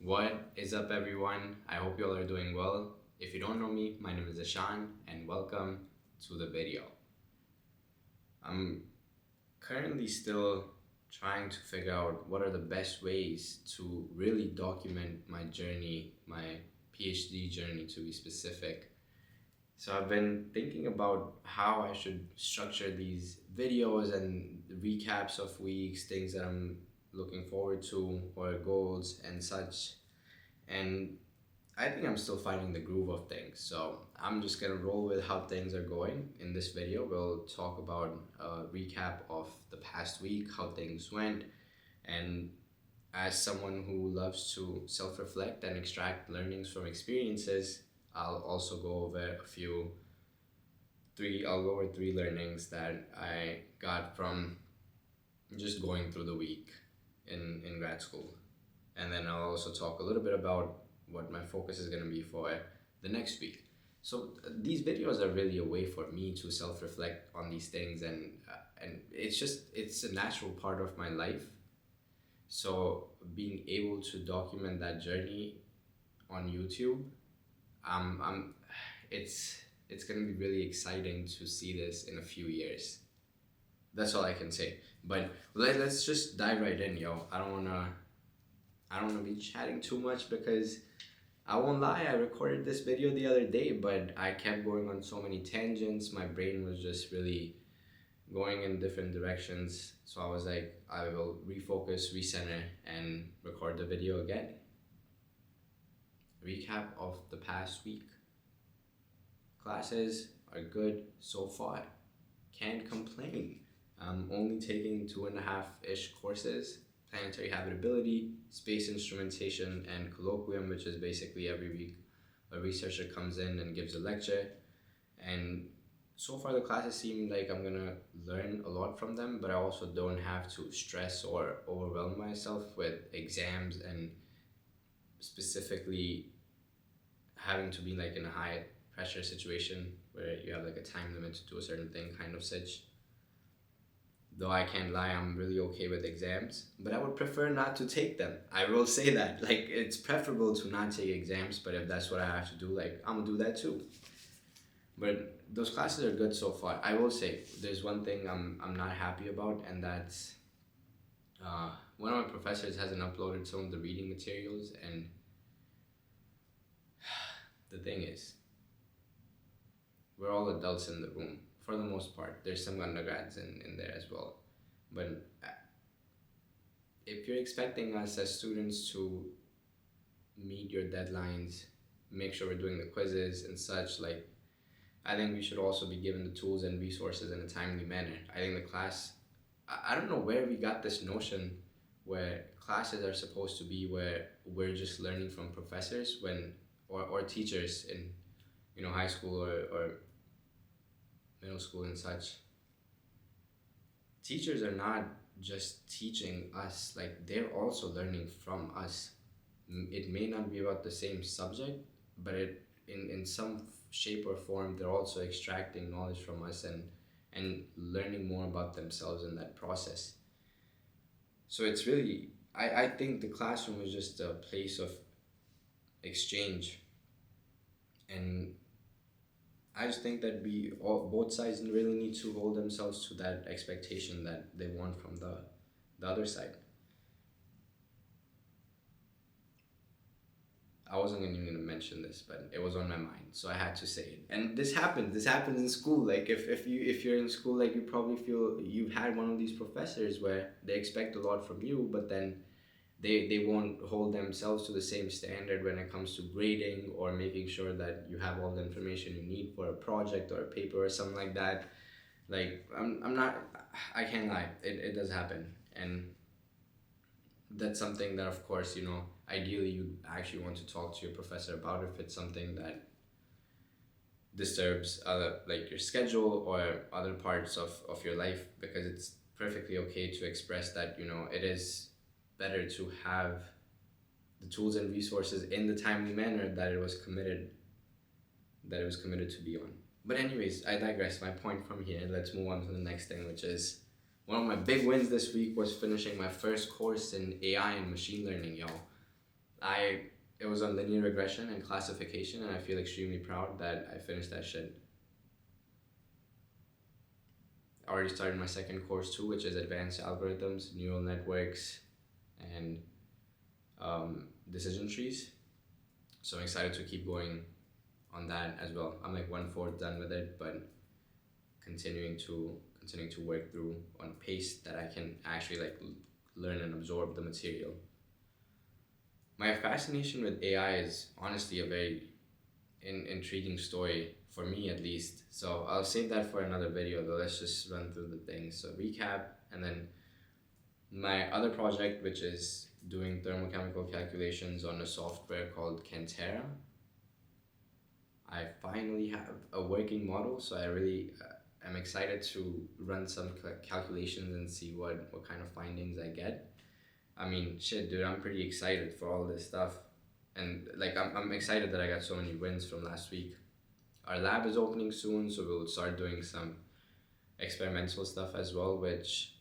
What is up, everyone? I hope you all are doing well. If you don't know me, my name is Ishaan, and welcome to the video. I'm currently still trying to figure out what are the best ways to really document my journey, my PhD journey to be specific. So I've been thinking about how I should structure these videos and recaps of weeks, things that I'm looking forward to, or goals and such. And I think I'm still finding the groove of things. So I'm just gonna roll with how things are going. In this video, we'll talk about a recap of the past week, how things went, and as someone who loves to self-reflect and extract learnings from experiences, I'll also go over I'll go over three learnings that I got from just going through the week in grad school. And then I'll also talk a little bit about what my focus is going to be for the next week. So these videos are really a way for me to self-reflect on these things, and it's a natural part of my life. So being able to document that journey on YouTube, I'm it's gonna be really exciting to see this in a few years. That's all I can say. But let's just dive right in, yo. I don't wanna be chatting too much because I won't lie, I recorded this video the other day, but I kept going on so many tangents. My brain was just really going in different directions. So I was like, I will refocus, recenter, and record the video again. Recap of the past week. Classes are good so far. Can't complain. I'm only taking 2.5-ish courses: planetary habitability, space instrumentation, and colloquium, which is basically every week a researcher comes in and gives a lecture. And so far the classes seem like I'm gonna learn a lot from them, but I also don't have to stress or overwhelm myself with exams and specifically having to be like in a high pressure situation where you have like a time limit to do a certain thing, kind of such. Though I can't lie, I'm really okay with exams, but I would prefer not to take them. I will say that. Like, it's preferable to not take exams, but if that's what I have to do, like, I'm gonna do that too. But those classes are good so far. I will say there's one thing I'm not happy about, and that's one of my professors hasn't uploaded some of the reading materials, and the thing is, we're all adults in the room for the most part. There's some undergrads in there as well. But if you're expecting us as students to meet your deadlines, make sure we're doing the quizzes and such, like, I think we should also be given the tools and resources in a timely manner. I think the class, I don't know where we got this notion where classes are supposed to be where we're just learning from professors or teachers in high school or middle school and such. Teachers are not just teaching us, like, they're also learning from us. It may not be about the same subject, but in some shape or form they're also extracting knowledge from us and learning more about themselves in that process. So it's really, I think the classroom is just a place of exchange, and I just think that both sides really need to hold themselves to that expectation that they want from the other side. I wasn't even gonna mention this, but it was on my mind, so I had to say it. And this happens. This happens in school. Like, if you're in school, like, you probably feel you've had one of these professors where they expect a lot from you, but then they won't hold themselves to the same standard when it comes to grading or making sure that you have all the information you need for a project or a paper or something like that. Like, I'm not, I can't lie, it does happen. And that's something that, of course, ideally you actually want to talk to your professor about if it's something that disturbs like your schedule or other parts of your life, because it's perfectly okay to express that it is better to have the tools and resources in the timely manner that it was committed to be on. But anyways, I digress. My point from here, let's move on to the next thing, which is one of my big wins this week was finishing my first course in AI and machine learning, y'all. I it was on linear regression and classification, and I feel extremely proud that I finished that shit. I already started my second course too, which is advanced algorithms, neural networks, and decision trees. So I'm excited to keep going on that as well. I'm like one fourth done with it, but continuing to work through on pace that I can actually like learn and absorb the material. My fascination with AI is honestly a very intriguing story for me at least. So I'll save that for another video though. Let's just run through the things. So recap, and then my other project, which is doing thermochemical calculations on a software called Cantera. I finally have a working model, so I really am excited to run some calculations and see what kind of findings I get. I mean, shit, dude, I'm pretty excited for all this stuff. And like, I'm excited that I got so many wins from last week. Our lab is opening soon, so we'll start doing some experimental stuff as well, which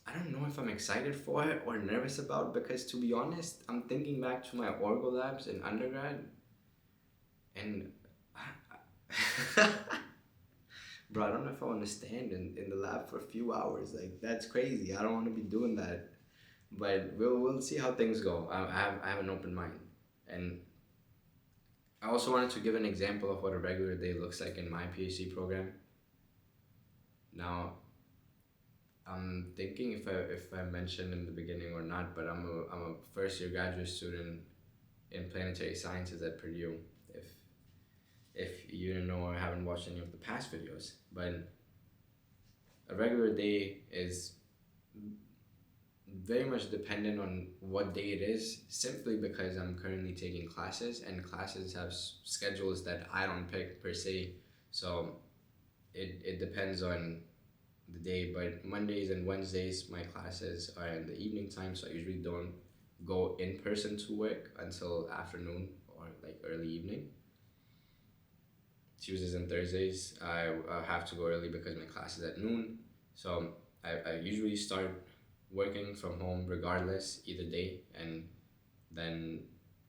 I don't know if I'm excited for it or nervous about, because to be honest, I'm thinking back to my orgo labs in undergrad, and bro, I don't know if I want to stand in the lab for a few hours. Like, that's crazy. I don't want to be doing that. But we'll see how things go. I have an open mind. And I also wanted to give an example of what a regular day looks like in my PhD program. Now, I'm thinking if I mentioned in the beginning or not, but I'm a first year graduate student in Planetary Sciences at Purdue. If you don't know or haven't watched any of the past videos, but a regular day is very much dependent on what day it is, simply because I'm currently taking classes, and classes have schedules that I don't pick per se. So it depends on the day, but Mondays and Wednesdays my classes are in the evening time, so I usually don't go in person to work until afternoon or like early evening. Tuesdays and Thursdays I have to go early because my class is at noon, so I usually start working from home regardless either day, and then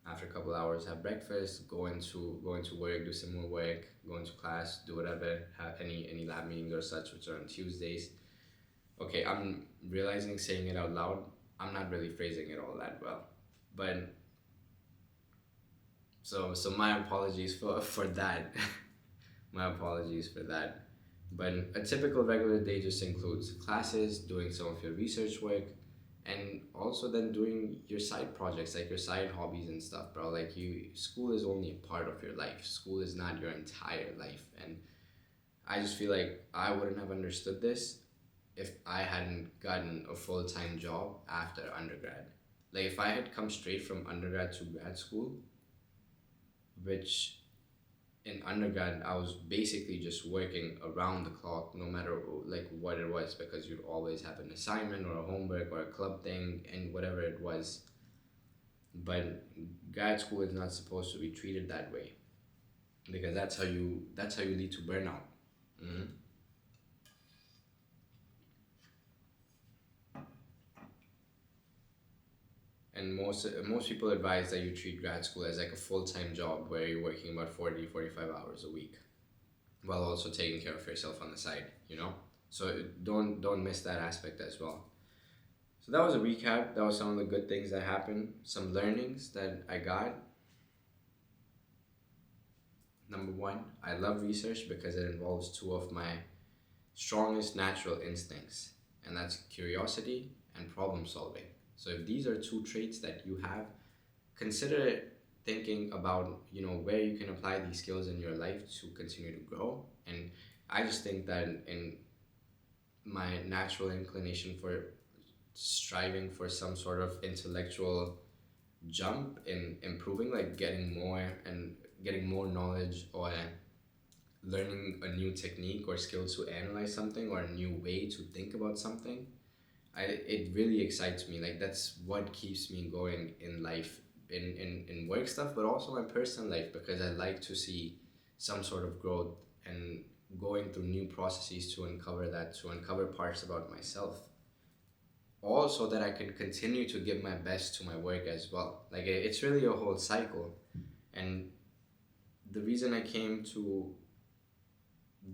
after a couple hours have breakfast, go into work, do some more work, go into class, do whatever, have any lab meetings or such, which are on Tuesdays. Okay, I'm realizing, saying it out loud, I'm not really phrasing it all that well, but so my apologies for that. My apologies for that. But a typical regular day just includes classes, doing some of your research work, and also then doing your side projects, like your side hobbies and stuff, bro. Like, school is only a part of your life. School is not your entire life. And I just feel like I wouldn't have understood this if I hadn't gotten a full-time job after undergrad. Like, if I had come straight from undergrad to grad school, which in undergrad I was basically just working around the clock, no matter like what it was, because you'd always have an assignment or a homework or a club thing and whatever it was. But grad school is not supposed to be treated that way, because that's how you lead to burnout. Mm-hmm. And most people advise that you treat grad school as like a full-time job where you're working about 40-45 hours a week while also taking care of yourself on the side, you know? So don't miss that aspect as well. So that was a recap. That was some of the good things that happened, some learnings that I got. Number one, I love research because it involves two of my strongest natural instincts, and that's curiosity and problem solving. So if these are two traits that you have, consider thinking about, where you can apply these skills in your life to continue to grow. And I just think that in my natural inclination for striving for some sort of intellectual jump in improving, like getting more knowledge, or learning a new technique or skill to analyze something, or a new way to think about something, it really excites me. Like, that's what keeps me going in life, in work stuff, but also my personal life, because I like to see some sort of growth and going through new processes to uncover parts about myself. all so that I can continue to give my best to my work as well. Like it's really a whole cycle. And the reason I came to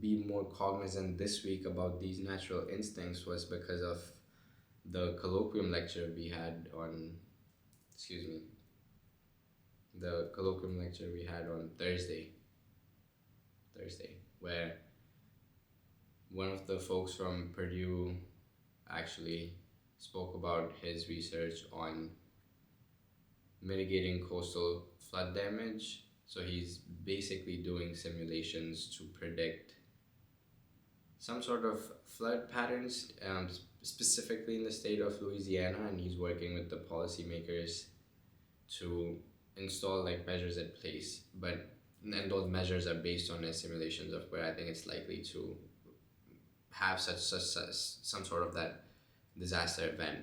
be more cognizant this week about these natural instincts was because of the colloquium lecture we had on, excuse me, the colloquium lecture we had on Thursday, where one of the folks from Purdue actually spoke about his research on mitigating coastal flood damage. So he's basically doing simulations to predict some sort of flood patterns, specifically in the state of Louisiana, and he's working with the policymakers to install like measures in place. But and those measures are based on the simulations of where I think it's likely to have such some sort of that disaster event.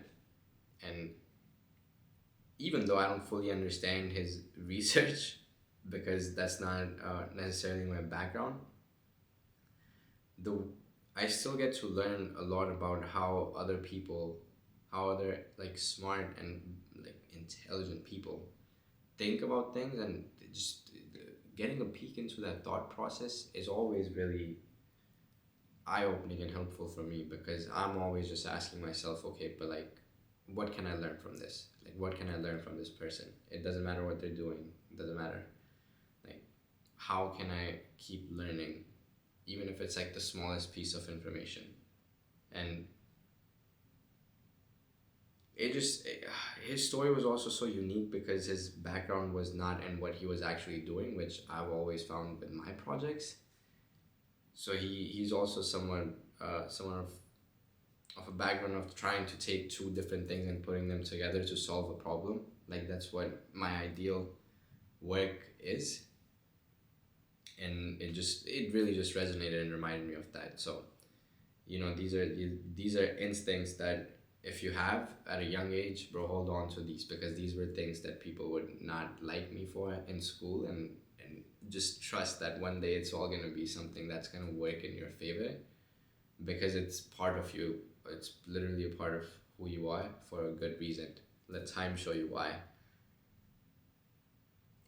And even though I don't fully understand his research because that's not necessarily my background, the I still get to learn a lot about how other people, how other like smart and like intelligent people think about things, and just getting a peek into that thought process is always really eye-opening and helpful for me, because I'm always just asking myself, okay, but like, what can I learn from this? Like, what can I learn from this person? It doesn't matter what they're doing. It doesn't matter. Like, how can I keep learning, even if it's like the smallest piece of information? And his story was also so unique because his background was not in what he was actually doing, which I've always found with my projects. So he's also someone of a background of trying to take two different things and putting them together to solve a problem. Like that's what my ideal work is. And it really just resonated and reminded me of that. So, these are instincts that if you have at a young age, bro, hold on to these, because these were things that people would not like me for in school, and just trust that one day it's all gonna be something that's gonna work in your favor, because it's part of you. It's literally a part of who you are for a good reason. Let time show you why.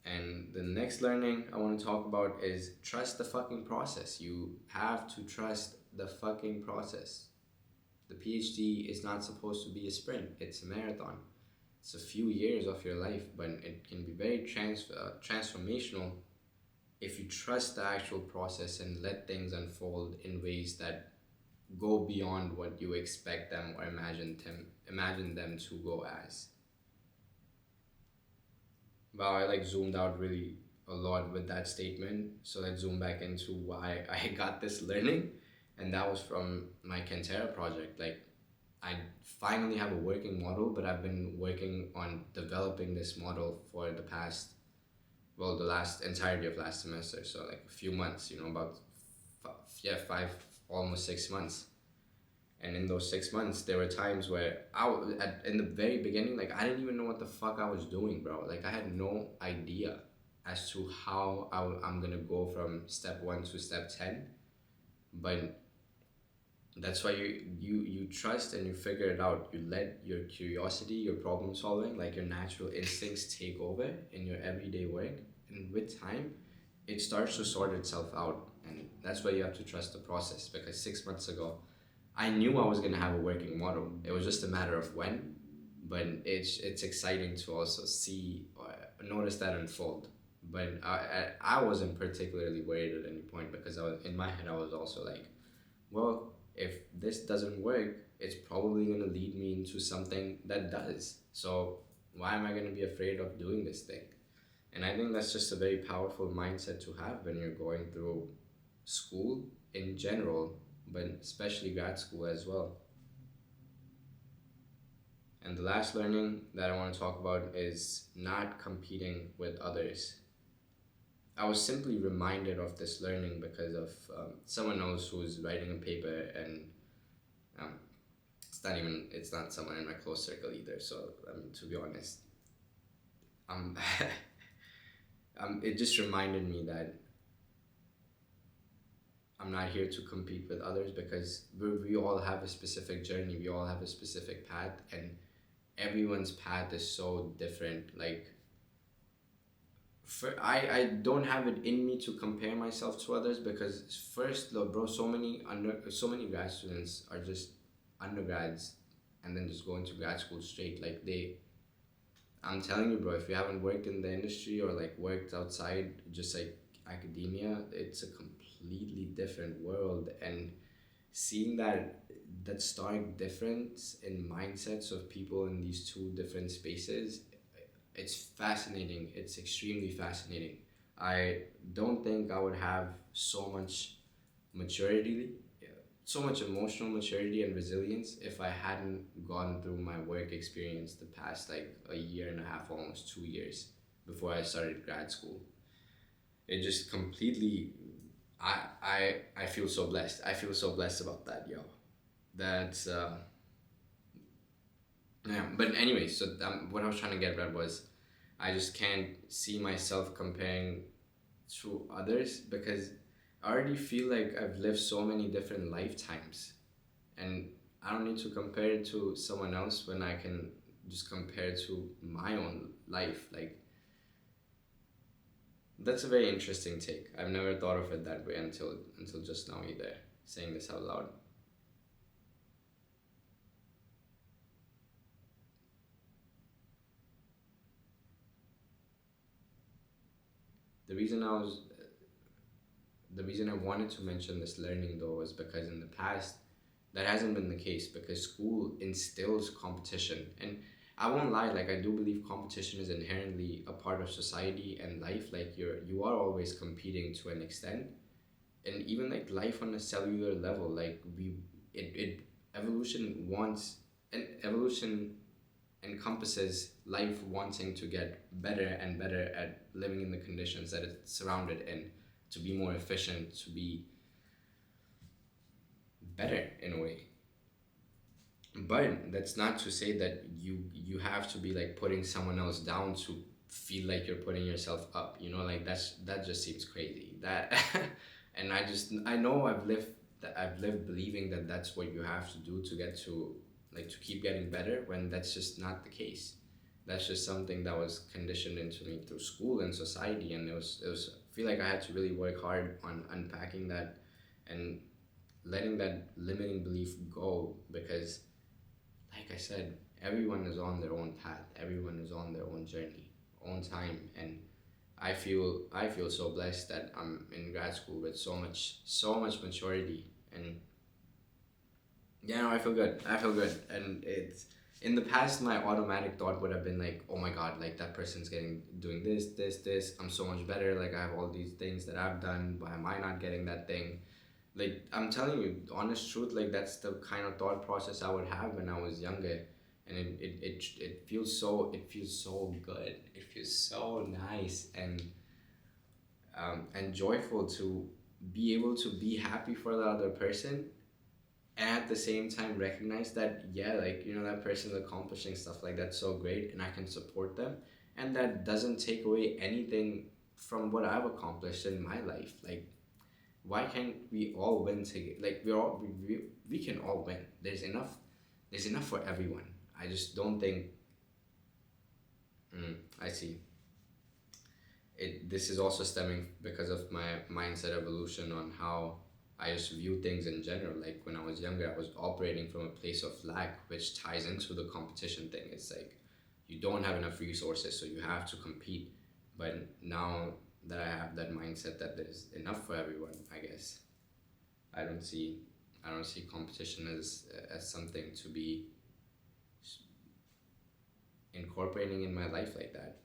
And the next learning I want to talk about is trust the fucking process. You have to trust the fucking process. The PhD is not supposed to be a sprint, it's a marathon. It's a few years of your life, but it can be very transformational if you trust the actual process and let things unfold in ways that go beyond what you expect them or imagine them to go as. Wow, I like zoomed out really a lot with that statement. So let's zoom back into why I got this learning. And that was from my Cantera project. Like, I finally have a working model, but I've been working on developing this model for the last entirety of last semester. So like a few months, about 5, almost 6 months. And in those 6 months, there were times where in the very beginning, like I didn't even know what the fuck I was doing, bro. Like I had no idea as to how I'm gonna go from step 1 to step 10. But that's why you trust and you figure it out. You let your curiosity, your problem solving, like your natural instincts take over in your everyday work. And with time, it starts to sort itself out. And that's why you have to trust the process, because 6 months ago, I knew I was gonna have a working model. It was just a matter of when, but it's exciting to also see or notice that unfold. But I wasn't particularly worried at any point, because in my head I was also like, well, if this doesn't work, it's probably gonna lead me into something that does. So why am I gonna be afraid of doing this thing? And I think that's just a very powerful mindset to have when you're going through school in general, but especially grad school as well. And the last learning that I want to talk about is not competing with others. I was simply reminded of this learning because of someone else who's writing a paper, and um, it's not someone in my close circle either. So to be honest, it just reminded me that I'm not here to compete with others because we all have a specific journey, we all have a specific path, and everyone's path is so different. Like, I don't have it in me to compare myself to others because first, look, bro, so many grad students are just undergrads and then just going to grad school straight. Like I'm telling you, bro, if you haven't worked in the industry or like worked outside just like academia, it's a completely different world. And seeing that stark difference in mindsets of people in these two different spaces, it's fascinating. It's extremely fascinating. I don't think I would have so much maturity, so much emotional maturity and resilience if I hadn't gone through my work experience the past like a year and a half, almost 2 years before I started grad school. It just completely, I feel so blessed. I feel so blessed about that, yo. That's yeah. But anyway, so what I was trying to get at was, I just can't see myself comparing to others because I already feel like I've lived so many different lifetimes, and I don't need to compare it to someone else when I can just compare it to my own life. Like, that's a very interesting take. I've never thought of it that way until just now either, saying this out loud. The reason I was the reason I wanted to mention this learning though is because in the past that hasn't been the case because school instills competition, and I won't lie, like I do believe competition is inherently a part of society and life. Like you are always competing to an extent, and even like life on a cellular level, like it evolution wants, and evolution encompasses life wanting to get better and better at living in the conditions that it's surrounded in, to be more efficient, to be better in a way. But that's not to say that you have to be like putting someone else down to feel like you're putting yourself up. You know, like that just seems crazy. That and I know I've lived believing that that's what you have to do to get to, like, to keep getting better, when that's just not the case. That's just something that was conditioned into me through school and society, and it was I feel like I had to really work hard on unpacking that and letting that limiting belief go, because like I said, everyone is on their own path, everyone is on their own journey, own time, and I feel so blessed that I'm in grad school with so much maturity. And yeah, no, I feel good. I feel good. And it's, in the past my automatic thought would have been like, oh my god, like that person's getting doing this. I'm so much better. Like I have all these things that I've done. Why am I not getting that thing? Like I'm telling you, honest truth. Like that's the kind of thought process I would have when I was younger, and it feels so good. It feels so nice and joyful to be able to be happy for the other person, and at the same time recognize that, yeah, like, that person's accomplishing stuff, like that's so great and I can support them, and that doesn't take away anything from what I've accomplished in my life. Like, why can't we all win together? Like, we can all win. There's enough for everyone. I just don't think. I see. This is also stemming because of my mindset evolution on how I just view things in general. Like when I was younger, I was operating from a place of lack, which ties into the competition thing. It's like you don't have enough resources, so you have to compete. But now that I have that mindset that there's enough for everyone, I guess I don't see I don't see competition as something to be incorporating in my life like that.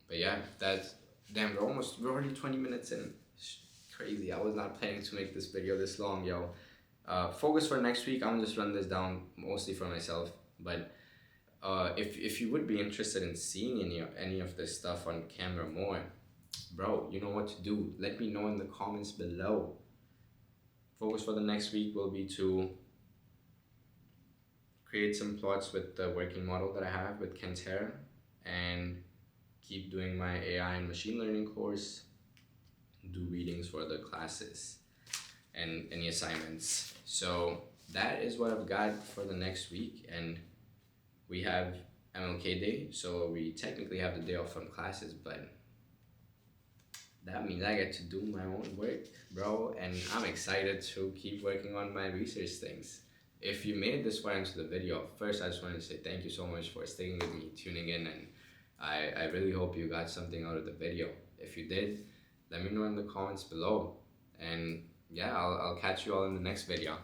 But yeah, that's damn. We're already 20 minutes in. Crazy. I was not planning to make this video this long, yo. Focus for next week. I'm gonna just run this down mostly for myself. But if you would be interested in seeing any of this stuff on camera more, bro, you know what to do. Let me know in the comments below. Focus for the next week will be to create some plots with the working model that I have with Kentera, and keep doing my AI and machine learning course. do readings for the classes and any assignments. So that is what I've got for the next week. And we have MLK Day, so we technically have the day off from classes, but that means I get to do my own work, bro, and I'm excited to keep working on my research things. If you made it this far into the video, first I just wanted to say thank you so much for sticking with me, tuning in, and I really hope you got something out of the video. If you did, let me know in the comments below. And yeah, I'll catch you all in the next video.